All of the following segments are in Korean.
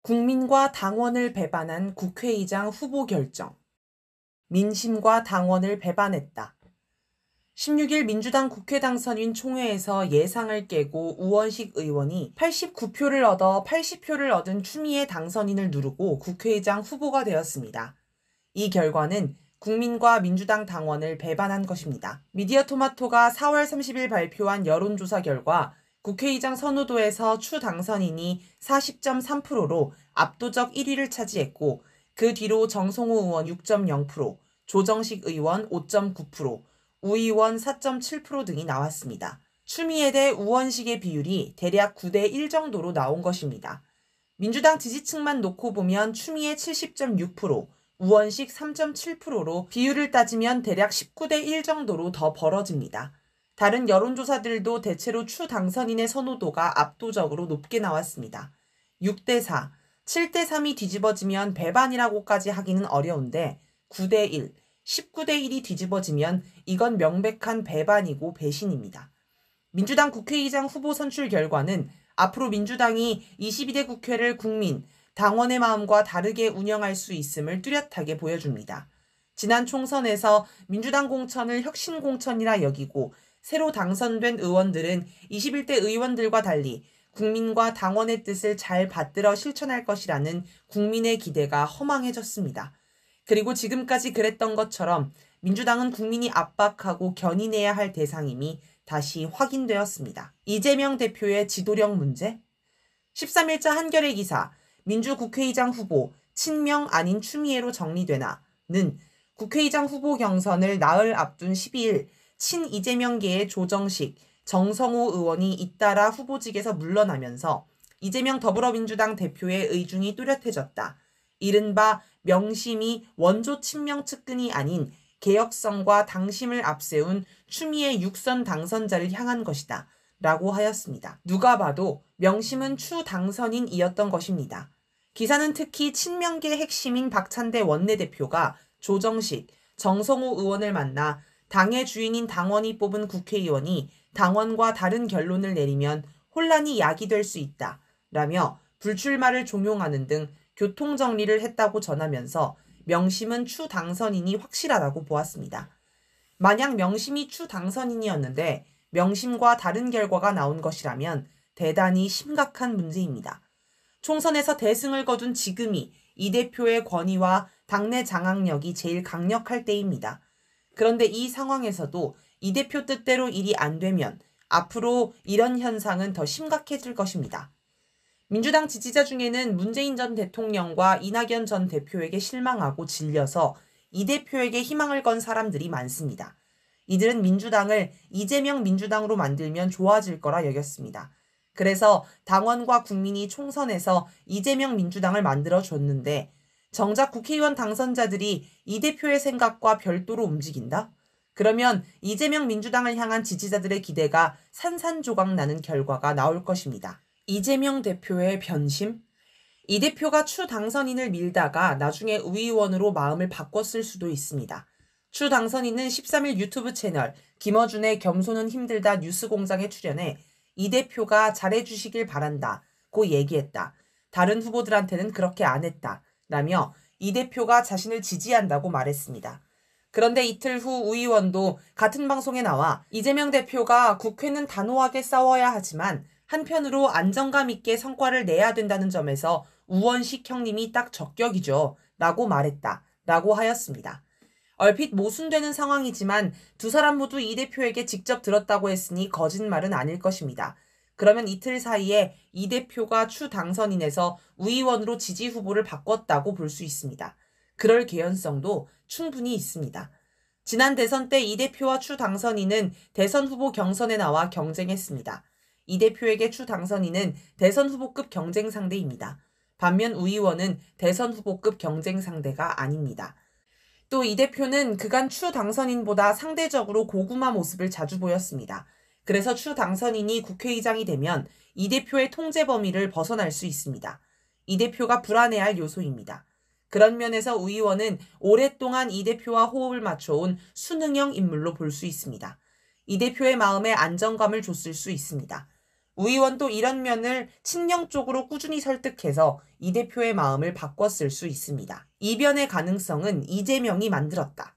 국민과 당원을 배반한 국회의장 후보 결정. 민심과 당원을 배반했다. 16일 민주당 국회 당선인 총회에서 예상을 깨고 우원식 의원이 89표를 얻어 80표를 얻은 추미애 당선인을 누르고 국회의장 후보가 되었습니다. 이 결과는 국민과 민주당 당원을 배반한 것입니다. 미디어토마토가 4월 30일 발표한 여론조사 결과 국회의장 선호도에서 추 당선인이 40.3%로 압도적 1위를 차지했고, 그 뒤로 정성호 의원 6.0%, 조정식 의원 5.9%, 우 의원 4.7% 등이 나왔습니다. 추미애 대 우원식의 비율이 대략 9대1 정도로 나온 것입니다. 민주당 지지층만 놓고 보면 추미애 70.6%, 우원식 3.7%로 비율을 따지면 대략 19대1 정도로 더 벌어집니다. 다른 여론조사들도 대체로 추 당선인의 선호도가 압도적으로 높게 나왔습니다. 6대4, 7대3이 뒤집어지면 배반이라고까지 하기는 어려운데 9대1, 19대1이 뒤집어지면 이건 명백한 배반이고 배신입니다. 민주당 국회의장 후보 선출 결과는 앞으로 민주당이 22대 국회를 국민, 당원의 마음과 다르게 운영할 수 있음을 뚜렷하게 보여줍니다. 지난 총선에서 민주당 공천을 혁신 공천이라 여기고 새로 당선된 의원들은 21대 의원들과 달리 국민과 당원의 뜻을 잘 받들어 실천할 것이라는 국민의 기대가 허망해졌습니다. 그리고 지금까지 그랬던 것처럼 민주당은 국민이 압박하고 견인해야 할 대상임이 다시 확인되었습니다. 이재명 대표의 지도력 문제? 13일자 한겨레 기사 민주국회의장 후보 친명 아닌 추미애로 정리되나는 국회의장 후보 경선을 나흘 앞둔 12일 친 이재명계의 조정식, 정성호 의원이 잇따라 후보직에서 물러나면서 이재명 더불어민주당 대표의 의중이 뚜렷해졌다. 이른바 명심이 원조 친명 측근이 아닌 개혁성과 당심을 앞세운 추미애 6선 당선자를 향한 것이다. 라고 하였습니다. 누가 봐도 명심은 추 당선인이었던 것입니다. 기사는 특히 친명계 핵심인 박찬대 원내대표가 조정식, 정성호 의원을 만나 당의 주인인 당원이 뽑은 국회의원이 당원과 다른 결론을 내리면 혼란이 야기될 수 있다. 라며 불출마를 종용하는 등 교통정리를 했다고 전하면서 명심은 추 당선인이 확실하다고 보았습니다. 만약 명심이 추 당선인이었는데 명심과 다른 결과가 나온 것이라면 대단히 심각한 문제입니다. 총선에서 대승을 거둔 지금이 이 대표의 권위와 당내 장악력이 제일 강력할 때입니다. 그런데 이 상황에서도 이 대표 뜻대로 일이 안 되면 앞으로 이런 현상은 더 심각해질 것입니다. 민주당 지지자 중에는 문재인 전 대통령과 이낙연 전 대표에게 실망하고 질려서 이 대표에게 희망을 건 사람들이 많습니다. 이들은 민주당을 이재명 민주당으로 만들면 좋아질 거라 여겼습니다. 그래서 당원과 국민이 총선에서 이재명 민주당을 만들어줬는데 정작 국회의원 당선자들이 이 대표의 생각과 별도로 움직인다? 그러면 이재명 민주당을 향한 지지자들의 기대가 산산조각 나는 결과가 나올 것입니다. 이재명 대표의 변심? 이 대표가 추 당선인을 밀다가 나중에 우 의원으로 마음을 바꿨을 수도 있습니다. 추 당선인은 13일 유튜브 채널 김어준의 겸손은 힘들다 뉴스공장에 출연해 이 대표가 잘해주시길 바란다고 얘기했다. 다른 후보들한테는 그렇게 안 했다. 라며 이 대표가 자신을 지지한다고 말했습니다. 그런데 이틀 후 우 의원도 같은 방송에 나와 이재명 대표가 국회는 단호하게 싸워야 하지만 한편으로 안정감 있게 성과를 내야 된다는 점에서 우원식 형님이 딱 적격이죠. 라고 말했다. 라고 하였습니다. 얼핏 모순되는 상황이지만 두 사람 모두 이 대표에게 직접 들었다고 했으니 거짓말은 아닐 것입니다. 그러면 이틀 사이에 이 대표가 추 당선인에서 우 의원으로 지지 후보를 바꿨다고 볼 수 있습니다. 그럴 개연성도 충분히 있습니다. 지난 대선 때 이 대표와 추 당선인은 대선 후보 경선에 나와 경쟁했습니다. 이 대표에게 추 당선인은 대선 후보급 경쟁 상대입니다. 반면 우 의원은 대선 후보급 경쟁 상대가 아닙니다. 또 이 대표는 그간 추 당선인보다 상대적으로 고구마 모습을 자주 보였습니다. 그래서 추 당선인이 국회의장이 되면 이 대표의 통제 범위를 벗어날 수 있습니다. 이 대표가 불안해할 요소입니다. 그런 면에서 우 의원은 오랫동안 이 대표와 호흡을 맞춰온 순응형 인물로 볼 수 있습니다. 이 대표의 마음에 안정감을 줬을 수 있습니다. 우 의원도 이런 면을 친명 쪽으로 꾸준히 설득해서 이 대표의 마음을 바꿨을 수 있습니다. 이변의 가능성은 이재명이 만들었다.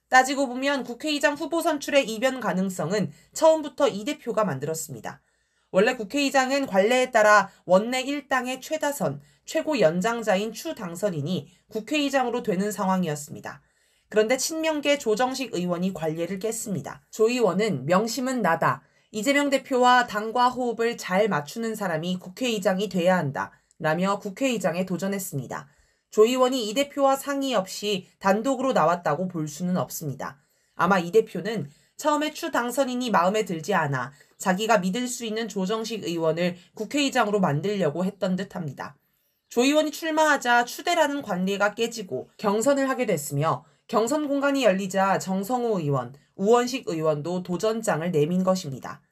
따지고 보면 국회의장 후보 선출의 이변 가능성은 처음부터 이 대표가 만들었습니다. 원래 국회의장은 관례에 따라 원내 1당의 최다선, 최고 연장자인 추 당선인이 국회의장으로 되는 상황이었습니다. 그런데 친명계 조정식 의원이 관례를 깼습니다. 조 의원은 명심은 나다. 이재명 대표와 당과 호흡을 잘 맞추는 사람이 국회의장이 돼야 한다. 라며 국회의장에 도전했습니다. 조 의원이 이 대표와 상의 없이 단독으로 나왔다고 볼 수는 없습니다. 아마 이 대표는 처음에 추 당선인이 마음에 들지 않아 자기가 믿을 수 있는 조정식 의원을 국회의장으로 만들려고 했던 듯합니다. 조 의원이 출마하자 추대라는 관례가 깨지고 경선을 하게 됐으며 경선 공간이 열리자 정성호 의원, 우원식 의원도 도전장을 내민 것입니다.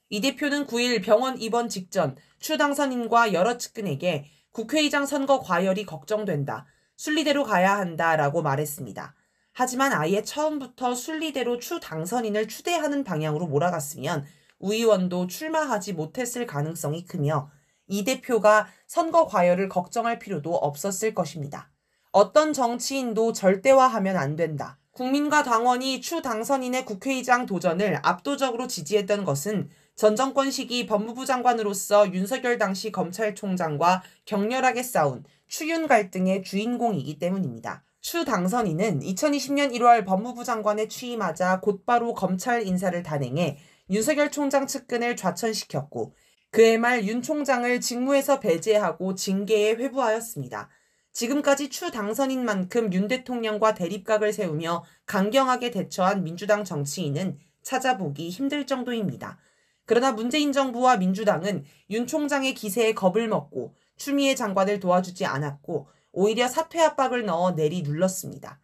이 대표는 9일 병원 입원 직전 추 당선인과 여러 측근에게 국회의장 선거 과열이 걱정된다. 순리대로 가야 한다라고 말했습니다. 하지만 아예 처음부터 순리대로 추 당선인을 추대하는 방향으로 몰아갔으면 우 의원도 출마하지 못했을 가능성이 크며 이 대표가 선거 과열을 걱정할 필요도 없었을 것입니다. 어떤 정치인도 절대화하면 안 된다. 국민과 당원이 추 당선인의 국회의장 도전을 압도적으로 지지했던 것은 전 정권 시기 법무부 장관으로서 윤석열 당시 검찰총장과 격렬하게 싸운 추윤 갈등의 주인공이기 때문입니다. 추 당선인은 2020년 1월 법무부 장관에 취임하자 곧바로 검찰 인사를 단행해 윤석열 총장 측근을 좌천시켰고 그해 말 윤 총장을 직무에서 배제하고 징계에 회부하였습니다. 지금까지 추 당선인 만큼 윤 대통령과 대립각을 세우며 강경하게 대처한 민주당 정치인은 찾아보기 힘들 정도입니다. 그러나 문재인 정부와 민주당은 윤 총장의 기세에 겁을 먹고 추미애 장관을 도와주지 않았고 오히려 사퇴 압박을 넣어 내리눌렀습니다.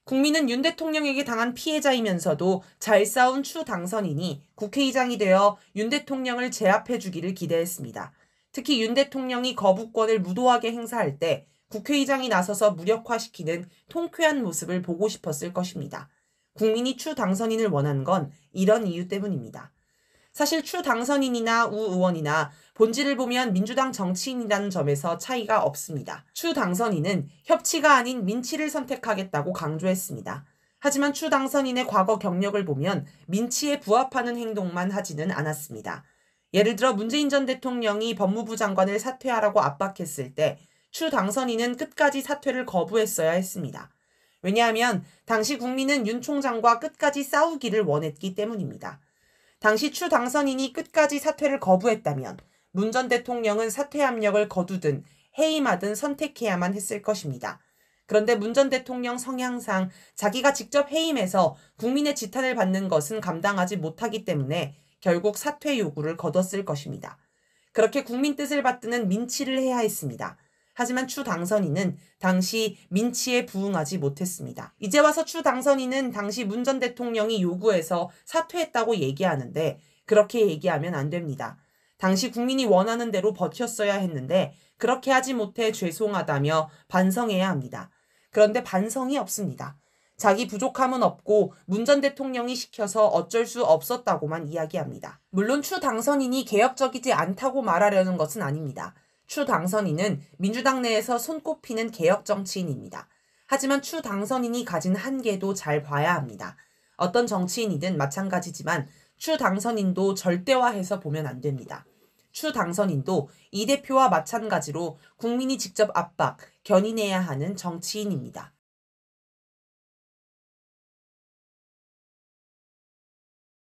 국민은 윤 대통령에게 당한 피해자이면서도 잘 싸운 추 당선인이 국회의장이 되어 윤 대통령을 제압해주기를 기대했습니다. 특히 윤 대통령이 거부권을 무도하게 행사할 때 국회의장이 나서서 무력화시키는 통쾌한 모습을 보고 싶었을 것입니다. 국민이 추 당선인을 원한 건 이런 이유 때문입니다. 사실 추 당선인이나 우 의원이나 본질을 보면 민주당 정치인이라는 점에서 차이가 없습니다. 추 당선인은 협치가 아닌 민치를 선택하겠다고 강조했습니다. 하지만 추 당선인의 과거 경력을 보면 민치에 부합하는 행동만 하지는 않았습니다. 예를 들어 문재인 전 대통령이 법무부 장관을 사퇴하라고 압박했을 때 추 당선인은 끝까지 사퇴를 거부했어야 했습니다. 왜냐하면 당시 국민은 윤 총장과 끝까지 싸우기를 원했기 때문입니다. 당시 추 당선인이 끝까지 사퇴를 거부했다면 문 전 대통령은 사퇴 압력을 거두든 해임하든 선택해야만 했을 것입니다. 그런데 문 전 대통령 성향상 자기가 직접 해임해서 국민의 지탄을 받는 것은 감당하지 못하기 때문에 결국 사퇴 요구를 거뒀을 것입니다. 그렇게 국민 뜻을 받드는 민치를 해야 했습니다. 하지만 추 당선인은 당시 민치에 부응하지 못했습니다. 이제 와서 추 당선인은 당시 문 전 대통령이 요구해서 사퇴했다고 얘기하는데 그렇게 얘기하면 안 됩니다. 당시 국민이 원하는 대로 버텼어야 했는데 그렇게 하지 못해 죄송하다며 반성해야 합니다. 그런데 반성이 없습니다. 자기 부족함은 없고 문 전 대통령이 시켜서 어쩔 수 없었다고만 이야기합니다. 물론 추 당선인이 개혁적이지 않다고 말하려는 것은 아닙니다. 추 당선인은 민주당 내에서 손꼽히는 개혁 정치인입니다. 하지만 추 당선인이 가진 한계도 잘 봐야 합니다. 어떤 정치인이든 마찬가지지만 추 당선인도 절대화해서 보면 안 됩니다. 추 당선인도 이 대표와 마찬가지로 국민이 직접 압박, 견인해야 하는 정치인입니다.